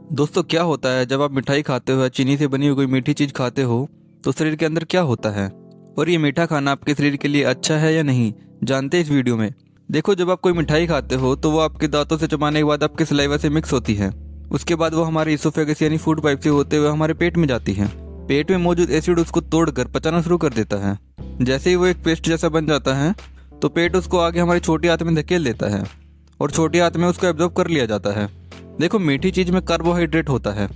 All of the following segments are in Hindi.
दोस्तों, क्या होता है जब आप मिठाई खाते हो या चीनी से बनी हुई कोई मीठी चीज़ खाते हो तो शरीर के अंदर क्या होता है और ये मीठा खाना आपके शरीर के लिए अच्छा है या नहीं, जानते हैं इस वीडियो में। देखो, जब आप कोई मिठाई खाते हो तो वो आपके दांतों से चबाने के बाद आपके सलाइवा से मिक्स होती है। उसके बाद वो हमारे इसोफेगस यानी फूड पाइप से होते हुए हमारे पेट में जाती है। पेट में मौजूद एसिड उसको तोड़कर पचाना शुरू कर देता है। जैसे ही वो एक पेस्ट जैसा बन जाता है तो पेट उसको आगे हमारी छोटी आंत में धकेल देता है और छोटी आंत में उसको एब्जॉर्ब कर लिया जाता है। देखो, मीठी चीज में कार्बोहाइड्रेट होता है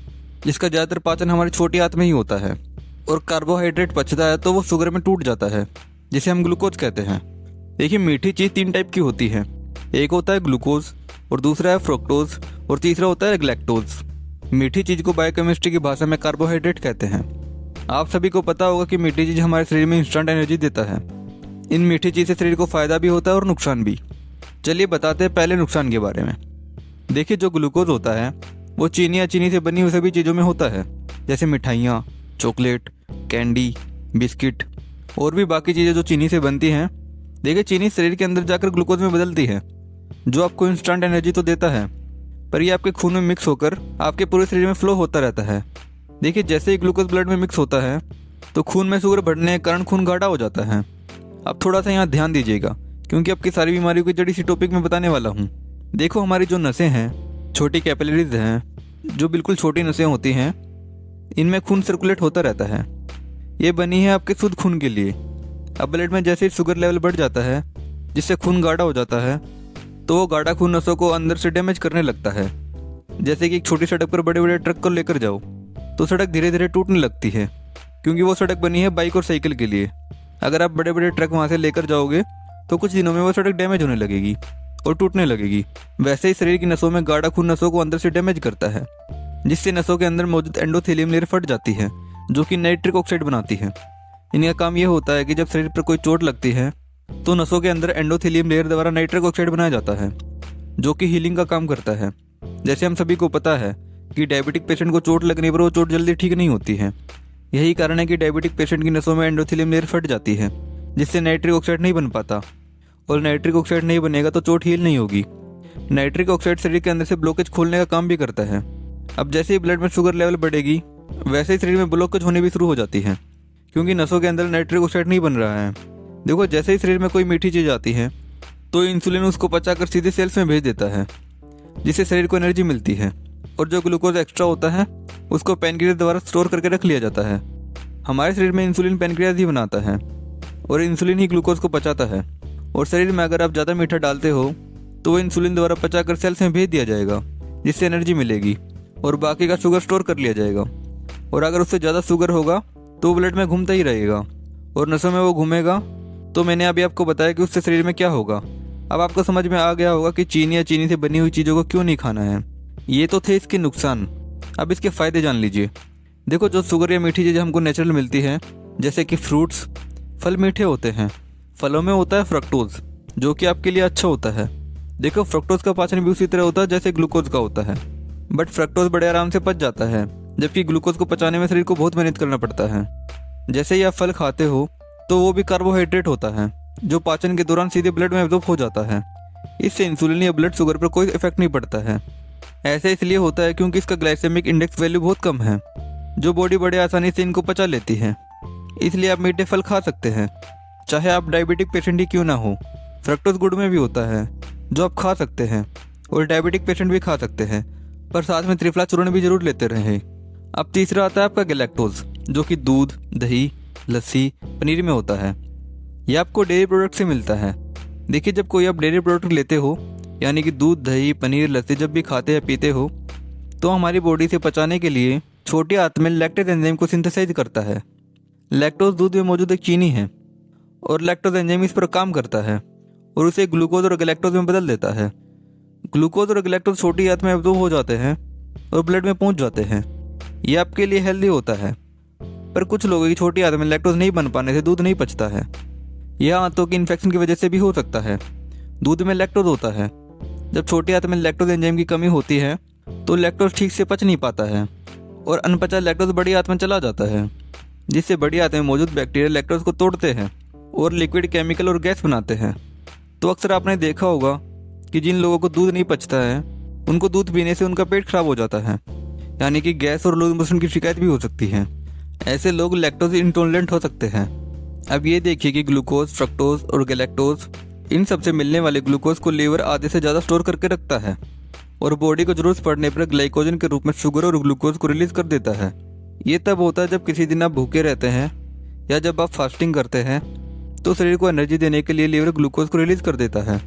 जिसका ज्यादातर पाचन हमारी छोटी आंत में ही होता है और कार्बोहाइड्रेट पचता है तो वो शुगर में टूट जाता है जिसे हम ग्लूकोज कहते हैं। देखिए, मीठी चीज 3 टाइप की होती है। एक होता है ग्लूकोज और दूसरा है फ्रुक्टोज और तीसरा होता है गैलेक्टोज। मीठी चीज को बायोकेमिस्ट्री की भाषा में कार्बोहाइड्रेट कहते हैं। आप सभी को पता होगा कि मीठी चीज हमारे शरीर में इंस्टेंट एनर्जी देता है। इन मीठी चीज से शरीर को फायदा भी होता है और नुकसान भी। चलिए बताते हैं पहले नुकसान के बारे में। देखिए, जो ग्लूकोज होता है वो चीनी या चीनी से बनी हुई सभी चीज़ों में होता है, जैसे मिठाइयाँ, चॉकलेट, कैंडी, बिस्किट और भी बाकी चीज़ें जो चीनी से बनती हैं। देखिए, चीनी शरीर के अंदर जाकर ग्लूकोज में बदलती है जो आपको इंस्टेंट एनर्जी तो देता है, पर ये आपके खून में मिक्स होकर आपके पूरे शरीर में फ्लो होता रहता है। देखिए, जैसे ही ग्लूकोज ब्लड में मिक्स होता है तो खून में शुगर बढ़ने के कारण खून गाढ़ा हो जाता है। अब थोड़ा सा यहाँ ध्यान दीजिएगा क्योंकि आपकी सारी बीमारियों की जड़ी सी टॉपिक में बताने वाला हूँ। देखो, हमारी जो नसें हैं, छोटी कैपिलरीज हैं, जो बिल्कुल छोटी नसें होती हैं, इनमें खून सर्कुलेट होता रहता है। ये बनी है आपके शुद्ध खून के लिए। अब ब्लड में जैसे ही शुगर लेवल बढ़ जाता है जिससे खून गाढ़ा हो जाता है तो वो गाढ़ा खून नसों को अंदर से डैमेज करने लगता है। जैसे कि एक छोटी सड़क पर बड़े बड़े ट्रक को लेकर जाओ तो सड़क धीरे धीरे टूटने लगती है क्योंकि वो सड़क बनी है बाइक और साइकिल के लिए। अगर आप बड़े बड़े ट्रक वहाँ से लेकर जाओगे तो कुछ दिनों में वो सड़क डैमेज होने लगेगी और टूटने लगेगी। वैसे ही शरीर की नसों में गाढ़ा खून नसों को अंदर से डैमेज करता है जिससे नसों के अंदर मौजूद एंडोथेलियम लेयर फट जाती है जो कि नाइट्रिक ऑक्साइड बनाती है। इनका काम यह होता है कि जब शरीर पर कोई चोट लगती है तो नसों के अंदर एंडोथेलियम लेयर द्वारा नाइट्रिक ऑक्साइड बनाया जाता है जो कि हीलिंग का काम करता है। जैसे हम सभी को पता है कि डायबिटिक पेशेंट को चोट लगने पर वो चोट जल्दी ठीक नहीं होती है। यही कारण है कि डायबिटिक पेशेंट की नसों में एंडोथेलियम लेयर फट जाती है जिससे नाइट्रिक ऑक्साइड नहीं बन पाता और नाइट्रिक ऑक्साइड नहीं बनेगा तो चोट हील नहीं होगी। नाइट्रिक ऑक्साइड शरीर के अंदर से ब्लॉकेज खोलने का काम भी करता है। अब जैसे ही ब्लड में शुगर लेवल बढ़ेगी वैसे ही शरीर में ब्लॉकेज होने भी शुरू हो जाती है क्योंकि नसों के अंदर नाइट्रिक ऑक्साइड नहीं बन रहा है। देखो, जैसे ही शरीर में कोई मीठी चीज़ आती है तो इंसुलिन उसको पचाकर सीधे सेल्स में भेज देता है जिससे शरीर को एनर्जी मिलती है और जो ग्लूकोज एक्स्ट्रा होता है उसको पैनक्रियाज द्वारा स्टोर करके रख लिया जाता है। हमारे शरीर में इंसुलिन पैनक्रियाज ही बनाता है और इंसुलिन ही ग्लूकोज को पचाता है और शरीर में अगर आप ज़्यादा मीठा डालते हो तो वो इंसुलिन द्वारा पचाकर सेल्स में भेज दिया जाएगा जिससे एनर्जी मिलेगी और बाकी का शुगर स्टोर कर लिया जाएगा। और अगर उससे ज़्यादा शुगर होगा तो वो ब्लड में घूमता ही रहेगा और नसों में वो घूमेगा। तो मैंने अभी आपको बताया कि उससे शरीर में क्या होगा। अब आपको समझ में आ गया होगा कि चीनी या चीनी से बनी हुई चीज़ों को क्यों नहीं खाना है। ये तो थे इसके नुकसान, अब इसके फ़ायदे जान लीजिए। देखो, जो शुगर या मीठी चीज़ें हमको नेचुरल मिलती है जैसे कि फ्रूट्स, फल मीठे होते हैं। फलों में होता है फ्रक्टोज जो कि आपके लिए अच्छा होता है। देखो, फ्रक्टोज का पाचन भी उसी तरह होता है जैसे ग्लूकोज का होता है, बट फ्रक्टोज बड़े आराम से पच जाता है जबकि ग्लूकोज को पचाने में शरीर को बहुत मेहनत करना पड़ता है। जैसे ही आप फल खाते हो तो वो भी कार्बोहाइड्रेट होता है जो पाचन के दौरान सीधे ब्लड में एब्जॉर्ब हो जाता है। इससे इंसुलिन या ब्लड शुगर पर कोई इफेक्ट नहीं पड़ता है। ऐसे इसलिए होता है क्योंकि इसका ग्लाइसेमिक इंडेक्स वैल्यू बहुत कम है जो बॉडी बड़े आसानी से इनको पचा लेती है। इसलिए आप मीठे फल खा सकते हैं चाहे आप डायबिटिक पेशेंट ही क्यों ना हो। फ्रक्टोज गुड़ में भी होता है जो आप खा सकते हैं और डायबिटिक पेशेंट भी खा सकते हैं, पर साथ में त्रिफला चूर्ण भी जरूर लेते रहें। अब तीसरा आता है आपका गैलेक्टोज जो कि दूध, दही, लस्सी, पनीर में होता है। यह आपको डेयरी प्रोडक्ट से मिलता है। देखिए, जब कोई आप डेयरी प्रोडक्ट लेते हो यानी कि दूध, दही, पनीर, लस्सी जब भी खाते या पीते हो तो हमारी बॉडी से पचाने के लिए छोटी आंत में लैक्टेज एंजाइम को सिंथेसाइज करता है। लैक्टोज दूध में मौजूद एक चीनी है और लैक्टोज एंजाइम इस पर काम करता है और उसे ग्लूकोज और गैलेक्टोज में बदल देता है। ग्लूकोज और गैलेक्टोज छोटी आंत में एब्जॉर्ब हो जाते हैं और ब्लड में पहुंच जाते हैं। ये आपके लिए हेल्दी होता है, पर कुछ लोगों की छोटी आंत में लैक्टोज नहीं बन पाने से दूध नहीं पचता है। यह आंतों की इन्फेक्शन की वजह से भी हो सकता है। दूध में लैक्टोज होता है। जब छोटी आंत में लैक्टोज एंजाइम की कमी होती है तो लैक्टोज ठीक से पच नहीं पाता है और अनपचा लैक्टोज बड़ी आंत में चला जाता है जिससे बड़ी आंत में मौजूद बैक्टीरिया लैक्टोज को तोड़ते हैं और लिक्विड, केमिकल और गैस बनाते हैं। तो अक्सर आपने देखा होगा कि जिन लोगों को दूध नहीं पचता है उनको दूध पीने से उनका पेट खराब हो जाता है। यानी कि गैस और लूज मोशन की शिकायत भी हो सकती है। ऐसे लोग लैक्टोज इंटॉलरेंट हो सकते हैं। अब ये देखिए कि ग्लूकोज, फ्रक्टोज और गैलेक्टोज, इन सबसे मिलने वाले ग्लूकोज को लीवर आधे से ज़्यादा स्टोर करके रखता है और बॉडी को जरूरत पड़ने पर ग्लाइकोजन के रूप में शुगर और ग्लूकोज को रिलीज कर देता है। ये तब होता है जब किसी दिन आप भूखे रहते हैं या जब आप फास्टिंग करते हैं, तो शरीर को एनर्जी देने के लिए लीवर ग्लूकोज को रिलीज कर देता है,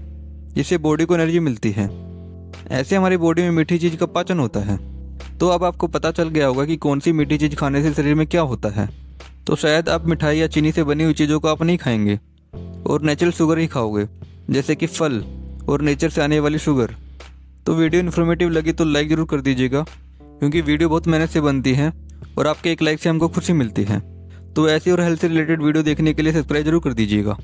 जिससे बॉडी को एनर्जी मिलती है। ऐसे हमारी बॉडी में मीठी चीज़ का पाचन होता है। तो अब आपको पता चल गया होगा कि कौन सी मीठी चीज़ खाने से शरीर में क्या होता है। तो शायद आप मिठाई या चीनी से बनी हुई चीज़ों को आप नहीं खाएंगे और नेचुरल शुगर ही खाओगे, जैसे कि फल और नेचर से आने वाली शुगर। तो वीडियो इन्फॉर्मेटिव लगी तो लाइक ज़रूर कर दीजिएगा, क्योंकि वीडियो बहुत मेहनत से बनती है और आपके एक लाइक से हमको खुशी मिलती है। तो ऐसी और हेल्थ से रिलेटेड वीडियो देखने के लिए सब्सक्राइब जरूर कर दीजिएगा।